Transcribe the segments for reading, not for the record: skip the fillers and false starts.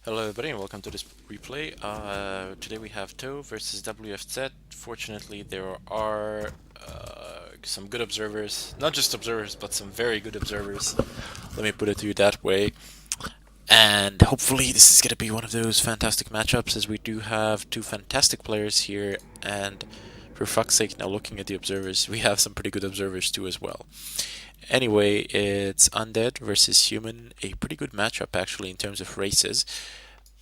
Hello everybody and welcome to this replay. Today we have Thoo versus WFZ. Fortunately there are some good observers, not just observers but some very good observers. Let me put it to you that way. And hopefully this is going to be one of those fantastic matchups as we do have two fantastic players here, and for fuck's sake, now looking at the observers, we have some pretty good observers too as well. Anyway, it's Undead versus Human, a pretty good matchup actually in terms of races.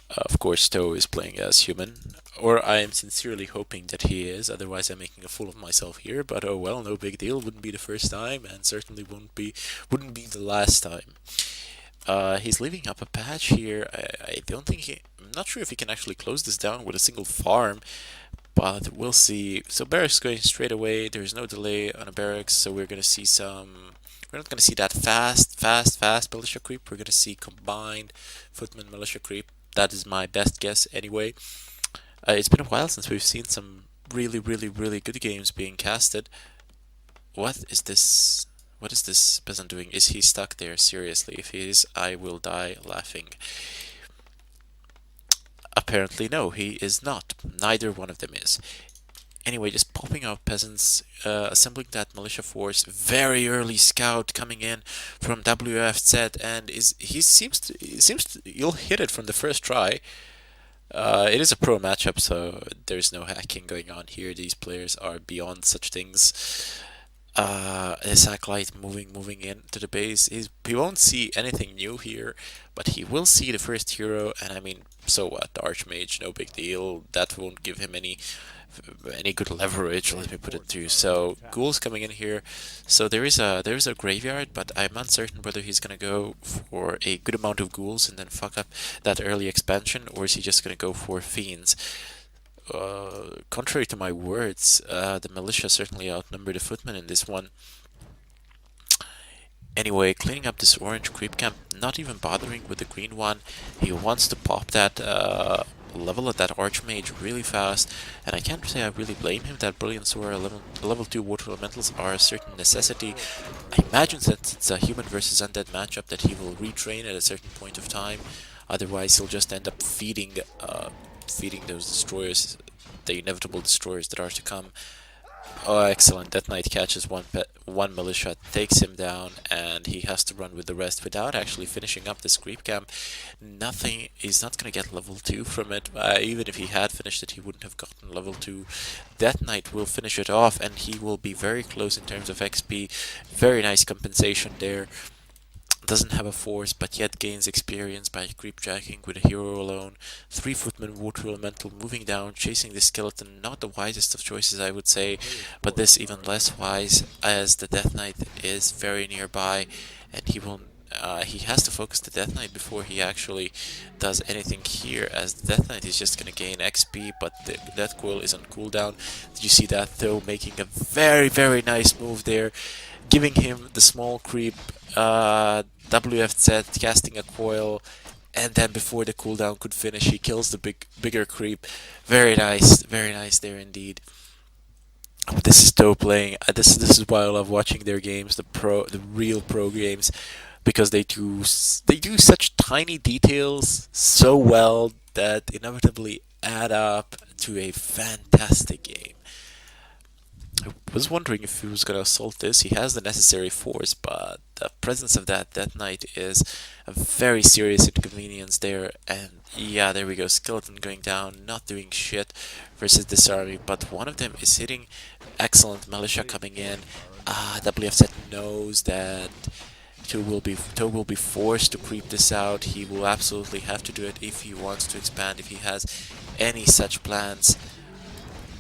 Of course, Thoo is playing as Human, or I am sincerely hoping that he is, otherwise I'm making a fool of myself here, but oh well, no big deal, wouldn't be the first time, and certainly wouldn't be the last time. He's leaving up a patch here. I don't think I'm not sure if he can actually close this down with a single farm, but we'll see. So barracks going straight away. There's no delay on a barracks, so we're gonna see some. We're not gonna see that fast militia creep. We're gonna see combined footman militia creep. That is my best guess anyway. It's been a while since we've seen some really good games being casted. What is this? What is this peasant doing? Is he stuck there? Seriously, if he is, I will die laughing. Apparently, no, he is not. Neither one of them is. Anyway, just popping out peasants, assembling that militia force. Very early scout coming in from WFZ, and you'll hit it from the first try. It is a pro matchup, so there's no hacking going on here. These players are beyond such things. His acolyte moving into the base. He won't see anything new here, but he will see the first hero, and I mean, so what? The Archmage, no big deal. That won't give him any good leverage. Let me put it to you. So ghouls coming in here. So there is a graveyard, but I'm uncertain whether he's gonna go for a good amount of ghouls and then fuck up that early expansion, or is he just gonna go for fiends? Contrary to my words, the militia certainly outnumber the footmen in this one. Anyway, cleaning up this orange creep camp, not even bothering with the green one. He wants to pop that level at that archmage really fast, and I can't say I really blame him. That brilliant sword level 2 water elementals are a certain necessity. I imagine that it's a human versus undead matchup that he will retrain at a certain point of time. Otherwise, he'll just end up feeding those destroyers, the inevitable destroyers that are to come. Oh, excellent. That knight catches one militia, takes him down, and he has to run with the rest without actually finishing up this creep camp. Nothing, he's not going to get level 2 from it. Even if he had finished it, he wouldn't have gotten level 2. That knight will finish it off, and he will be very close in terms of XP. Very nice compensation there. Doesn't have a force, but yet gains experience by creepjacking with a hero alone. 3 footman water elemental moving down, chasing the skeleton. Not the wisest of choices, I would say, but this even less wise as the Death Knight is very nearby, and he has to focus the Death Knight before he actually does anything here, as the Death Knight is just going to gain XP, but the Death Coil is on cooldown. Did you see that, though? Making a very nice move there, giving him the small creep. WFZ casting a coil, and then before the cooldown could finish, he kills the bigger creep. Very nice there indeed. But this is Thoo playing. This is why I love watching their games, the real pro games, because they do such tiny details so well that inevitably add up to a fantastic game. I was wondering if he was gonna assault this. He has the necessary force, but the presence of that Death Knight is a very serious inconvenience there. And yeah, there we go. Skeleton going down, not doing shit versus this army, but one of them is hitting. Excellent militia coming in. WFZ knows that Thoo will be forced to creep this out. He will absolutely have to do it if he wants to expand, if he has any such plans.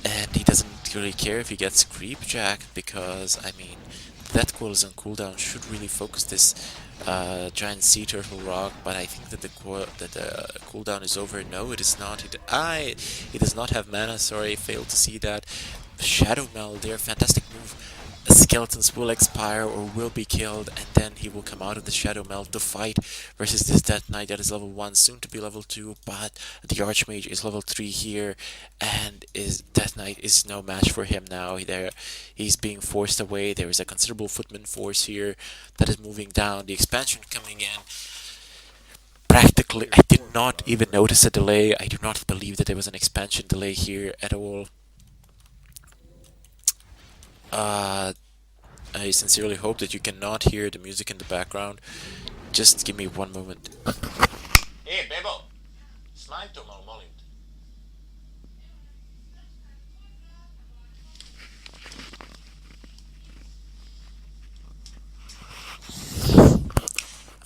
And he doesn't really care if he gets creep jack, because I mean that coils on cooldown should really focus this giant sea turtle rock, but I think that the cooldown is over. No, it is not. He does not have mana. Sorry, failed to see that. Shadow Meld there, fantastic move. Skeletons will expire or will be killed, and then he will come out of the Shadow Meld to fight versus this Death Knight that is level 1, soon to be level 2, but the Archmage is level 3 here, and Death Knight is no match for him now. He's being forced away. There is a considerable footman force here that is moving down. The expansion coming in. Practically, I did not even notice a delay. I do not believe that there was an expansion delay here at all. Uh, I sincerely hope that you cannot hear the music in the background. Just give me one moment. Hey, Bebo! Slime to Malmolint.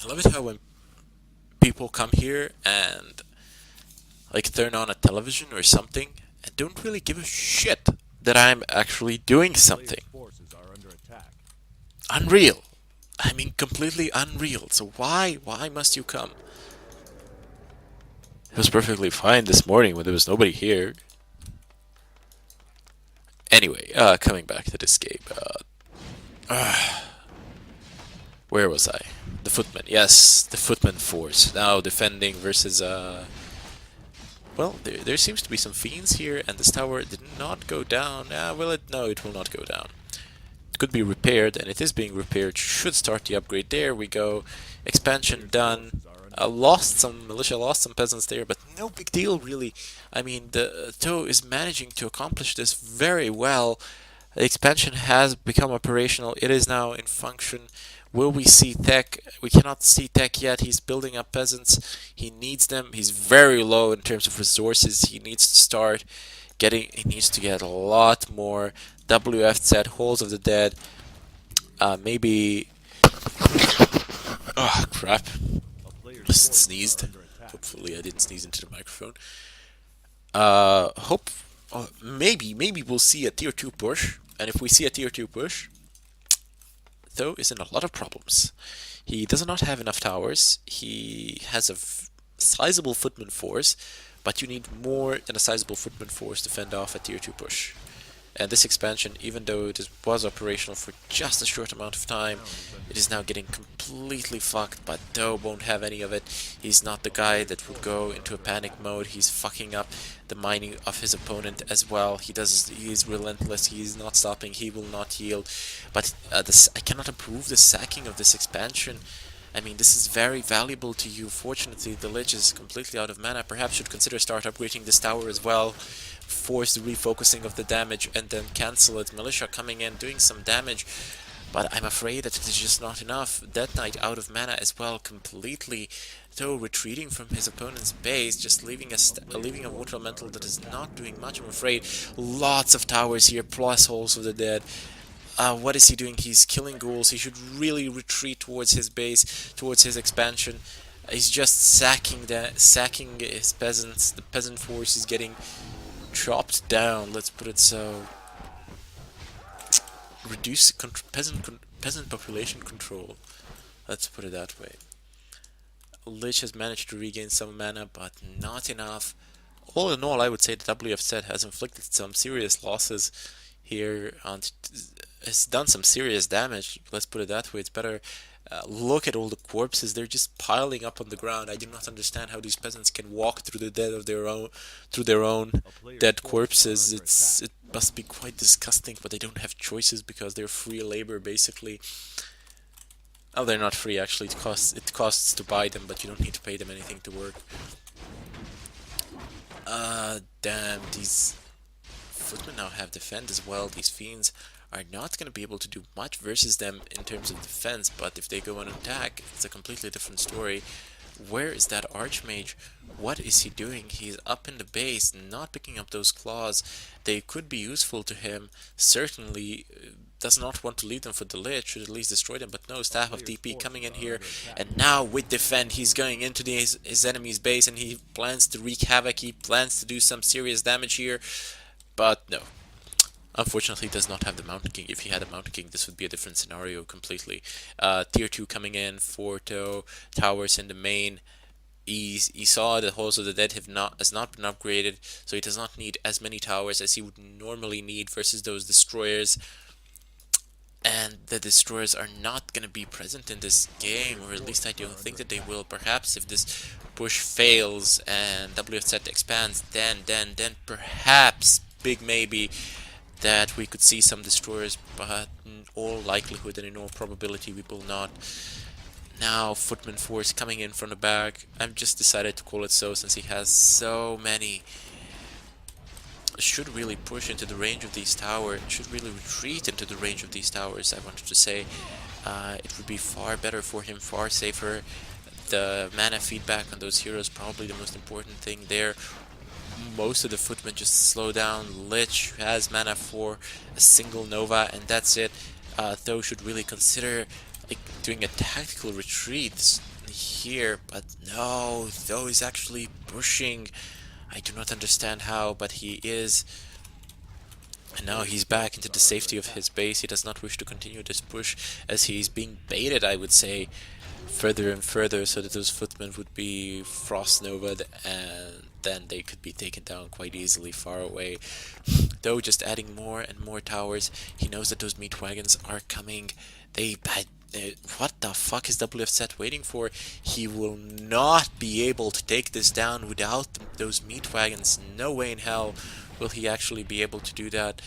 I love it how when people come here and like turn on a television or something and don't really give a shit that I'm actually doing something. Unreal. I mean, completely unreal. So why must you come? It was perfectly fine this morning when there was nobody here. Anyway, coming back to this game. Where was I? The Footman. Yes, the Footman Force. Now defending versus, well, there seems to be some fiends here, and this tower did not go down. Will it? No, it will not go down. It could be repaired, and it is being repaired. Should start the upgrade. There we go. Expansion done. Lost some militia, lost some peasants there, but no big deal really. I mean, the Thoo is managing to accomplish this very well. The expansion has become operational. It is now in function. Will we see tech? We cannot see tech yet. He's building up peasants. He needs them. He's very low in terms of resources. He needs to start getting. He needs to get a lot more. WFZ, Halls of the Dead. Maybe. Oh crap! Just sneezed. Hopefully, I didn't sneeze into the microphone. Hope. Maybe we'll see a tier 2 push. And if we see a tier 2 push, Thoo is in a lot of problems. He does not have enough towers. He has a sizable footman force, but you need more than a sizable footman force to fend off a tier 2 push. And this expansion, even though it was operational for just a short amount of time, it is now getting completely fucked, but Thoo won't have any of it. He's not the guy that would go into a panic mode. He's fucking up the mining of his opponent as well. He is relentless. He is not stopping. He will not yield. But I cannot approve the sacking of this expansion. I mean, this is very valuable to you. Fortunately, the Lich is completely out of mana. Perhaps should consider start upgrading this tower as well. Force the refocusing of the damage and then cancel it. Militia coming in, doing some damage. But I'm afraid that it is just not enough. Death Knight out of mana as well, completely. Though retreating from his opponent's base, just leaving a water elemental that is not doing much, I'm afraid. Lots of towers here, plus Halls of the Dead. What is he doing? He's killing ghouls. He should really retreat towards his base, towards his expansion. He's just sacking his peasants. The peasant force is getting chopped down. Let's put it so. Reduce peasant population control. Let's put it that way. Lich has managed to regain some mana, but not enough. All in all, I would say the WFZ has inflicted some serious losses here and has done some serious damage. Let's put it that way. It's better. Look at all the corpses; they're just piling up on the ground. I do not understand how these peasants can walk through the dead of their own dead corpses. It must be quite disgusting, but they don't have choices because they're free labor basically. Oh, they're not free actually. It costs to buy them, but you don't need to pay them anything to work. Damn, these footmen now have defend as well. These fiends are not going to be able to do much versus them in terms of defense, but if they go on attack, it's a completely different story. Where is that Archmage? What is he doing? He's up in the base, not picking up those claws. They could be useful to him. Certainly does not want to leave them for the Lich, should at least destroy them, but no, Staff of DP coming in here, and now with defend, he's going into his enemy's base, and he plans to wreak havoc, he plans to do some serious damage here, but no. Unfortunately, he does not have the Mountain King. If he had a Mountain King, this would be a different scenario completely. Tier 2 coming in, Forto, towers in the main. He saw the Halls of the Dead has not been upgraded, so he does not need as many towers as he would normally need versus those destroyers. And the destroyers are not going to be present in this game, or at least I don't think that they will. Perhaps if this push fails and WFZ expands, then perhaps, big maybe, that we could see some destroyers, but in all likelihood and in all probability we will not. now Footman Force coming in from the back. I've just decided to call it so since he has so many. Should really push into the range of these towers. Should really retreat into the range of these towers, I wanted to say. It would be far better for him, far safer. The mana feedback on those heroes probably the most important thing there. Most of the footmen just slow down. Lich has mana for a single Nova, and that's it. Thoo should really consider like doing a tactical retreat here, but no, Thoo is actually pushing. I do not understand how, but he is. And now he's back into the safety of his base. He does not wish to continue this push as he's being baited, I would say, further and further so that those footmen would be frost novaed and then they could be taken down quite easily far away. Though just adding more and more towers, he knows that those meat wagons are coming. What the fuck is WFZ waiting for? He will not be able to take this down without those meat wagons. No way in hell will he actually be able to do that.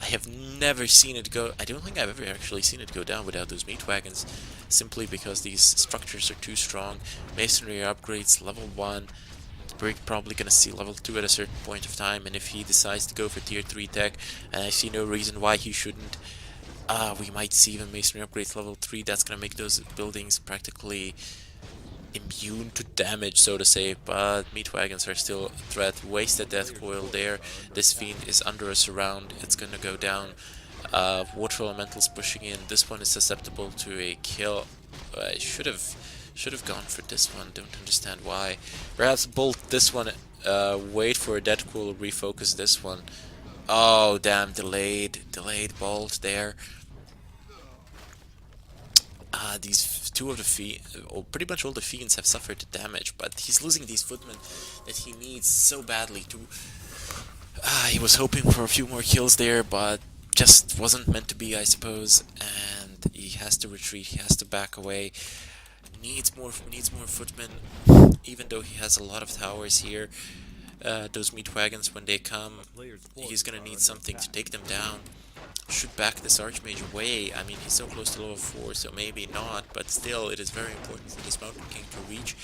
I have never seen it go. I don't think I've ever actually seen it go down without those meat wagons, simply because these structures are too strong. Masonry upgrades level 1. We're probably gonna see level 2 at a certain point of time, and if he decides to go for tier 3 tech, and I see no reason why he shouldn't, we might see even masonry upgrades level 3. That's gonna make those buildings practically immune to damage, so to say, but meat wagons are still a threat. Wasted death coil there. This fiend is under a surround. It's gonna go down. Water elementals pushing in. This one is susceptible to a kill. I should have gone for this one. Don't understand why. Perhaps bolt this one. Wait for a death coil. Refocus this one. Oh damn! Delayed bolt there. These two of the pretty much all the fiends have suffered damage, but he's losing these footmen that he needs so badly to. He was hoping for a few more kills there, but just wasn't meant to be, I suppose. And he has to retreat. He has to back away. Needs more footmen, even though he has a lot of towers here. Those meat wagons, when they come, he's gonna need something to take them down. Should back this Archmage away. I mean, he's so close to level 4, so maybe not, but still, it is very important for this Mountain King to reach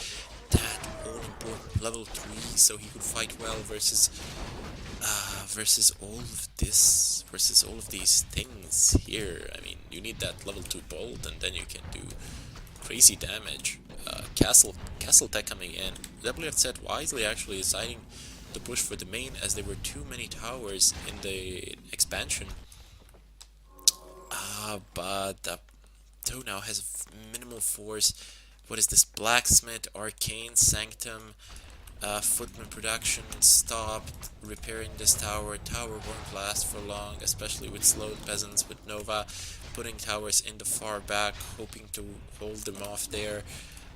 that all-important level 3, so he could fight well versus all of this, versus all of these things here. I mean, you need that level 2 bolt, and then you can do crazy damage. Castle tech coming in. WFZ wisely actually deciding to push for the main, as there were too many towers in the expansion. But Thoo now has minimal force. What is this? Blacksmith, Arcane, Sanctum, Footman production stopped. Repairing this tower. Tower won't last for long, especially with slowed peasants, with Nova. Putting towers in the far back, hoping to hold them off there.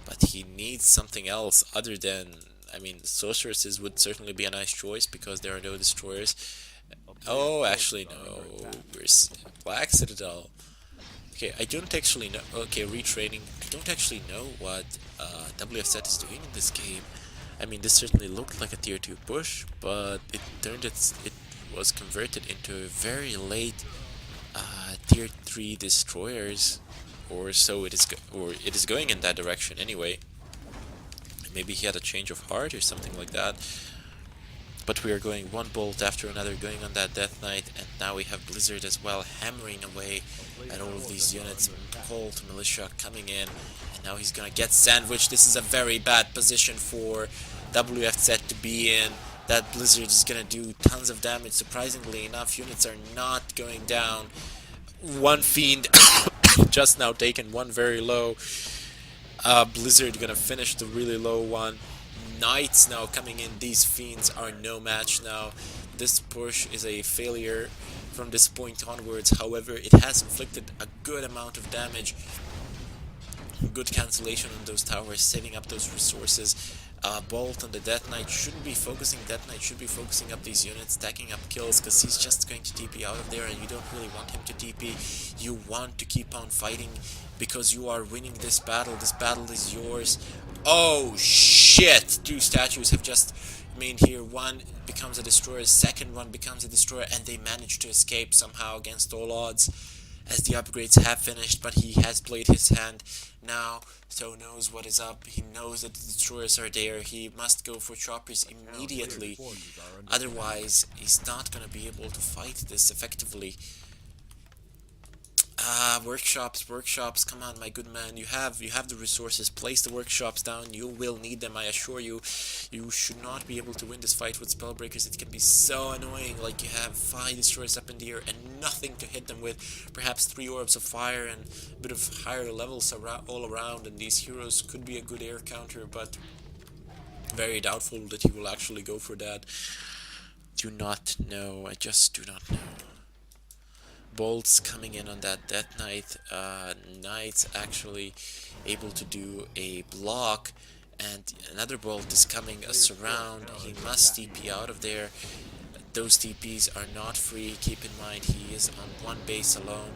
But he needs something else other than... I mean, sorceresses would certainly be a nice choice because there are no destroyers. Oh, actually, no. Where's Black Citadel? Okay, I don't actually know. Okay, retraining. I don't actually know what WFZ is doing in this game. I mean, this certainly looked like a tier 2 push, but it was converted into a very late tier 3 destroyers, or so it is. Or it is going in that direction anyway. Maybe he had a change of heart or something like that. But we are going one bolt after another, going on that Death Knight, and now we have Blizzard as well, hammering away at all of these units. Colt Militia coming in, and now he's gonna get sandwiched. This is a very bad position for WFZ to be in. That Blizzard is gonna do tons of damage. Surprisingly enough, units are not going down. One Fiend just now taken one very low. Blizzard gonna finish the really low one. Knights now coming in. These fiends are no match now. This push is a failure from this point onwards. However, it has inflicted a good amount of damage. Good cancellation on those towers, saving up those resources. Bolt on the Death Knight shouldn't be focusing. Death Knight should be focusing up these units, stacking up kills, because he's just going to TP out of there, and you don't really want him to TP. You want to keep on fighting because you are winning this battle. This battle is yours. Oh shit! Two statues have just remained here. One becomes a destroyer, second one becomes a destroyer, and they manage to escape somehow against all odds. as the upgrades have finished, but he has played his hand. Now Thoo knows what is up. He knows that the destroyers are there. He must go for choppers immediately. Otherwise, he's not gonna be able to fight this effectively. Workshops, come on, my good man. You have the resources. Place the workshops down. You will need them, I assure you. You should not be able to win this fight with spellbreakers. It can be so annoying. Like, you have 5 destroyers up in the air and nothing to hit them with. Perhaps 3 orbs of fire and a bit of higher levels all around, and these heroes could be a good air counter, but very doubtful that he will actually go for that. Do not know. I just do not know. Bolts coming in on that Death Knight. Knight's actually able to do a block, and another bolt is coming us around. He must TP out of there. Those TPs are not free. Keep in mind, he is on one base alone.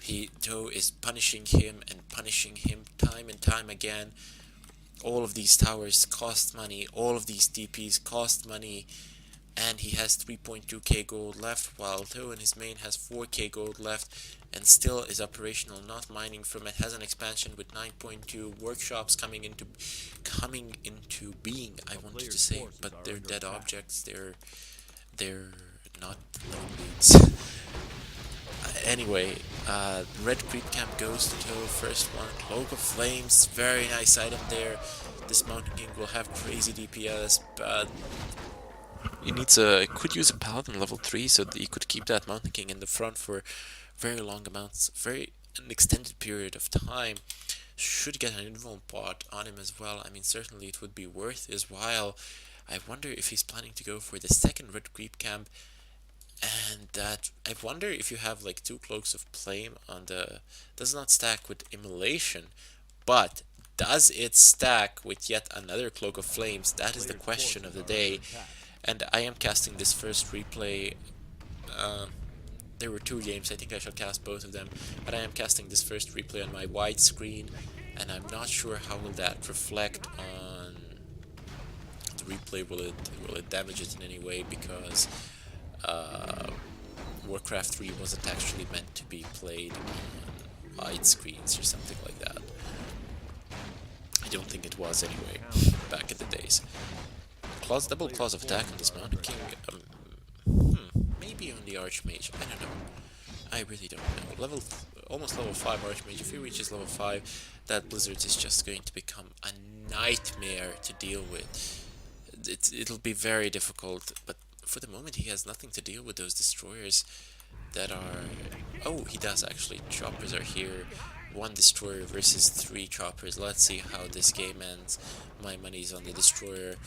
Thoo is punishing him and punishing him time and time again. All of these towers cost money. All of these TPs cost money. And he has 3.2k gold left, while Thoo in his main has 4k gold left and still is operational, not mining from it. Has an expansion with 9.2 workshops coming into being, I wanted to say, but they're dead objects. They're not known beings. Anyway, red creep camp goes to Thoo. First one, Cloak of Flames, very nice item there. This Mountain King will have crazy DPS, but could use a paladin level 3 so that he could keep that Mountain King in the front for very long amounts, an extended period of time. Should get an invuln pot on him as well. I mean, certainly it would be worth his while. I wonder if he's planning to go for the second red creep camp, and that I wonder if you have like 2 cloaks of flame on the does not stack with immolation, but does it stack with yet another cloak of flames? That is the question of the day. And I am casting this first replay. There were 2 games, I think I shall cast both of them, but I am casting this first replay on my wide screen, and I'm not sure how will that reflect on the replay. Will it damage it in any way, because Warcraft 3 wasn't actually meant to be played on wide screens or something like that. I don't think it was anyway, back in the days. Double claws of attack on this Mountain King. Maybe on the Archmage. I don't know. I really don't know. Almost level 5 Archmage. If he reaches level 5, that Blizzard is just going to become a nightmare to deal with. It'll be very difficult, but for the moment he has nothing to deal with those destroyers that are... Oh, he does actually. Choppers are here. 1 destroyer versus 3 choppers. Let's see how this game ends. My money's on the destroyer.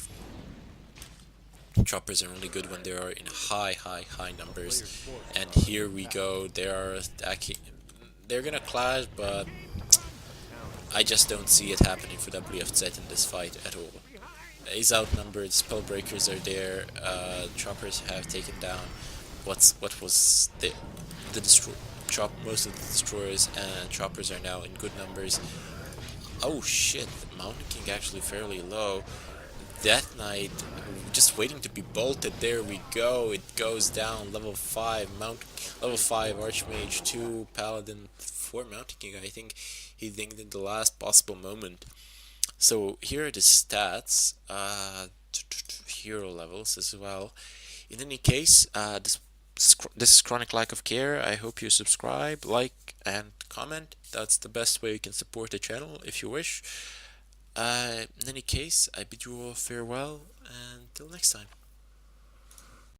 Choppers are only good when they are in high numbers, and here we go. They're gonna clash, but I just don't see it happening for WFZ in this fight at all. He's outnumbered. Spellbreakers are there. Choppers have taken down what was the most of the destroyers, and choppers are now in good numbers. Oh shit! The Mountain King actually fairly low. Death Knight, just waiting to be bolted. There we go. It goes down. Level 5 level 5 Archmage, 2 Paladin, 4 Mountain King. I think he dinged in the last possible moment. So here are the stats. Hero levels as well. In any case, this is Chronic Lack of Care. I hope you subscribe, like, and comment. That's the best way you can support the channel if you wish. In any case, I bid you all farewell, and till next time.